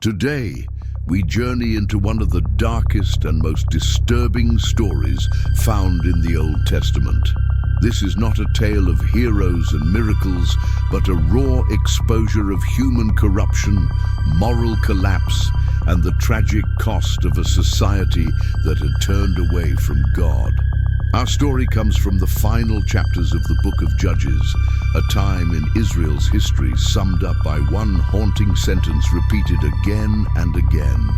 Today, we journey into one of the darkest and most disturbing stories found in the Old Testament. This is not a tale of heroes and miracles, but a raw exposure of human corruption, moral collapse, and the tragic cost of a society that had turned away from God. Our story comes from the final chapters of the book of Judges, a time in Israel's history summed up by one haunting sentence repeated again and again.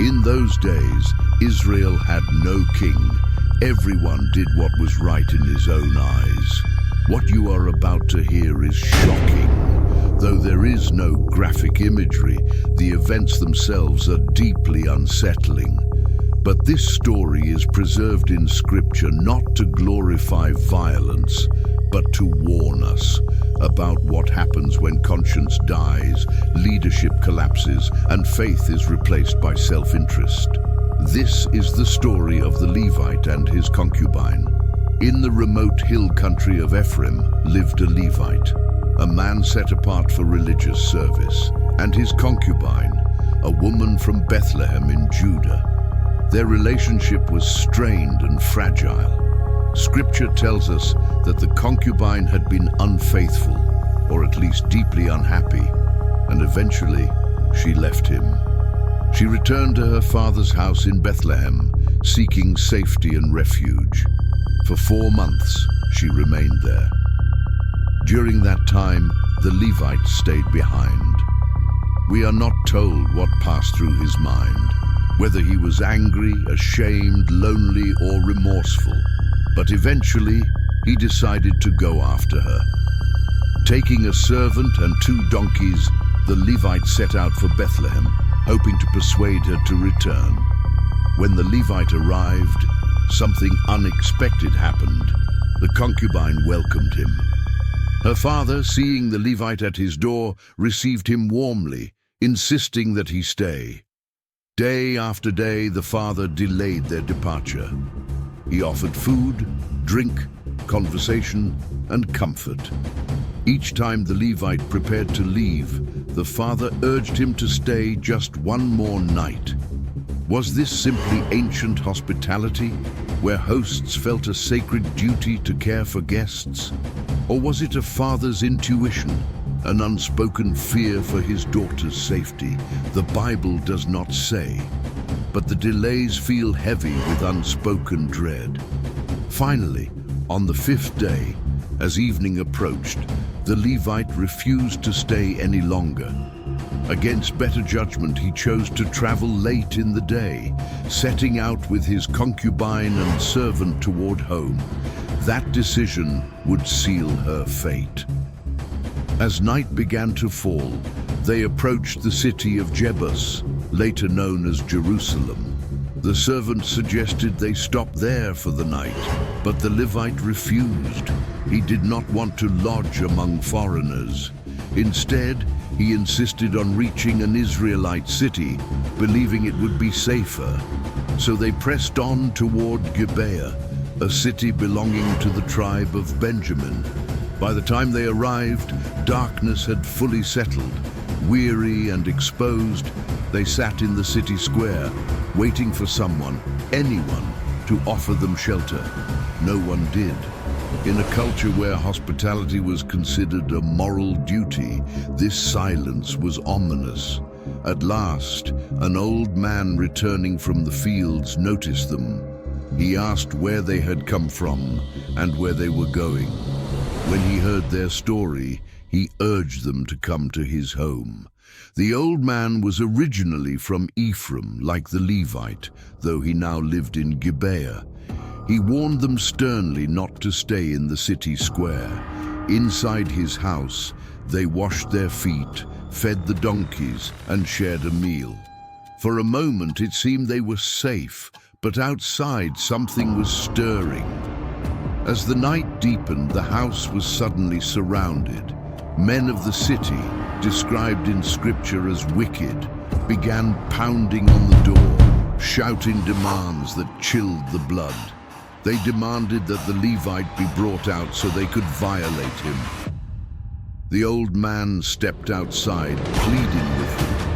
In those days, Israel had no king. Everyone did what was right in his own eyes. What you are about to hear is shocking. Though there is no graphic imagery, the events themselves are deeply unsettling. But this story is preserved in Scripture not to glorify violence, but to warn us about what happens when conscience dies, leadership collapses, and faith is replaced by self-interest. This is the story of the Levite and his concubine. In the remote hill country of Ephraim lived a Levite, a man set apart for religious service, and his concubine, a woman from Bethlehem in Judah. Their relationship was strained and fragile. Scripture tells us that the concubine had been unfaithful, or at least deeply unhappy, and eventually she left him. She returned to her father's house in Bethlehem, seeking safety and refuge. For 4 months, she remained there. During that time, the Levite stayed behind. We are not told what passed through his mind, whether he was angry, ashamed, lonely, or remorseful. But eventually, he decided to go after her. Taking a servant and 2 donkeys, the Levite set out for Bethlehem, hoping to persuade her to return. When the Levite arrived, something unexpected happened. The concubine welcomed him. Her father, seeing the Levite at his door, received him warmly, insisting that he stay. Day after day, the father delayed their departure. He offered food, drink, conversation, and comfort. Each time the Levite prepared to leave, the father urged him to stay just one more night. Was this simply ancient hospitality, where hosts felt a sacred duty to care for guests? Or was it a father's intuition, an unspoken fear for his daughter's safety? The Bible does not say, but the delays feel heavy with unspoken dread. Finally, on the 5th day, as evening approached, the Levite refused to stay any longer. Against better judgment, he chose to travel late in the day, setting out with his concubine and servant toward home. That decision would seal her fate. As night began to fall, they approached the city of Jebus, later known as Jerusalem. The servant suggested they stop there for the night, but the Levite refused. He did not want to lodge among foreigners. Instead, he insisted on reaching an Israelite city, believing it would be safer. So they pressed on toward Gibeah, a city belonging to the tribe of Benjamin. By the time they arrived, darkness had fully settled. Weary and exposed, they sat in the city square, waiting for someone, anyone, to offer them shelter. No one did. In a culture where hospitality was considered a moral duty, this silence was ominous. At last, an old man returning from the fields noticed them. He asked where they had come from and where they were going. When he heard their story, he urged them to come to his home. The old man was originally from Ephraim, like the Levite, though he now lived in Gibeah. He warned them sternly not to stay in the city square. Inside his house, they washed their feet, fed the donkeys, and shared a meal. For a moment, it seemed they were safe, but outside something was stirring. As the night deepened, the house was suddenly surrounded. Men of the city, described in Scripture as wicked, began pounding on the door, shouting demands that chilled the blood. They demanded that the Levite be brought out so they could violate him. The old man stepped outside, pleading with them.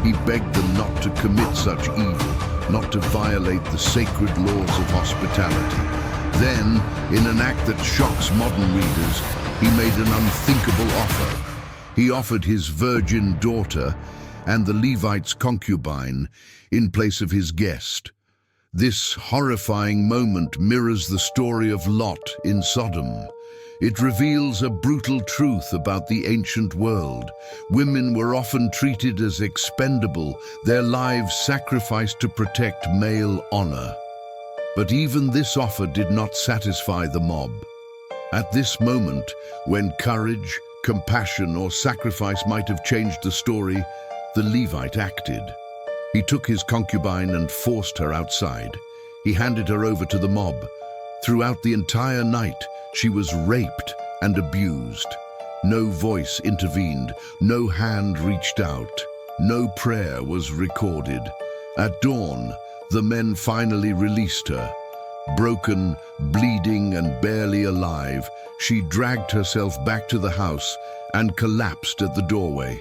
He begged them not to commit such evil, not to violate the sacred laws of hospitality. Then, in an act that shocks modern readers, he made an unthinkable offer. He offered his virgin daughter and the Levite's concubine in place of his guest. This horrifying moment mirrors the story of Lot in Sodom. It reveals a brutal truth about the ancient world. Women were often treated as expendable, their lives sacrificed to protect male honor. But even this offer did not satisfy the mob. At this moment, when courage, compassion, or sacrifice might have changed the story, the Levite acted. He took his concubine and forced her outside. He handed her over to the mob. Throughout the entire night, she was raped and abused. No voice intervened, no hand reached out, no prayer was recorded. At dawn, the men finally released her. Broken, bleeding, and barely alive, she dragged herself back to the house and collapsed at the doorway.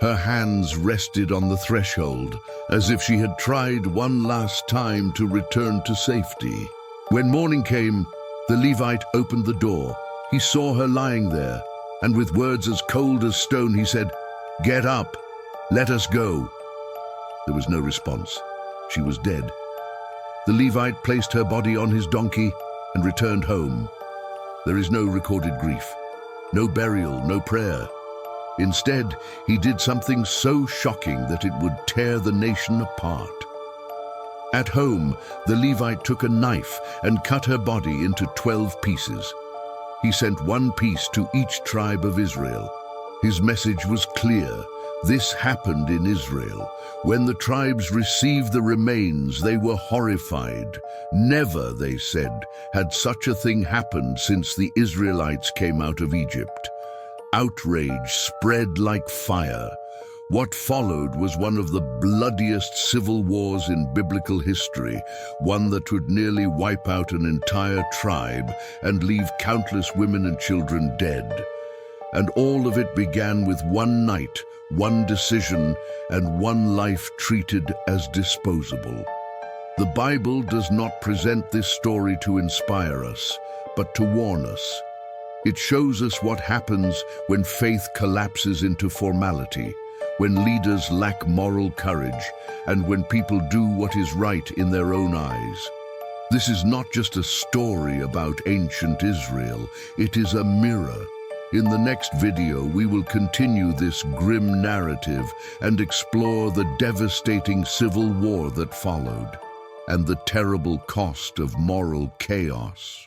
Her hands rested on the threshold, as if she had tried one last time to return to safety. When morning came, the Levite opened the door. He saw her lying there, and with words as cold as stone, he said, "Get up, let us go." There was no response. She was dead. The Levite placed her body on his donkey and returned home. There is no recorded grief, no burial, no prayer. Instead, he did something so shocking that it would tear the nation apart. At home, the Levite took a knife and cut her body into 12 pieces. He sent one piece to each tribe of Israel. His message was clear. This happened in Israel. When the tribes received the remains, they were horrified. Never, they said, had such a thing happened since the Israelites came out of Egypt. Outrage spread like fire. What followed was one of the bloodiest civil wars in biblical history, one that would nearly wipe out an entire tribe and leave countless women and children dead. And all of it began with one night, one decision, and one life treated as disposable. The Bible does not present this story to inspire us, but to warn us. It shows us what happens when faith collapses into formality, when leaders lack moral courage, and when people do what is right in their own eyes. This is not just a story about ancient Israel, it is a mirror. In the next video, we will continue this grim narrative and explore the devastating civil war that followed, and the terrible cost of moral chaos.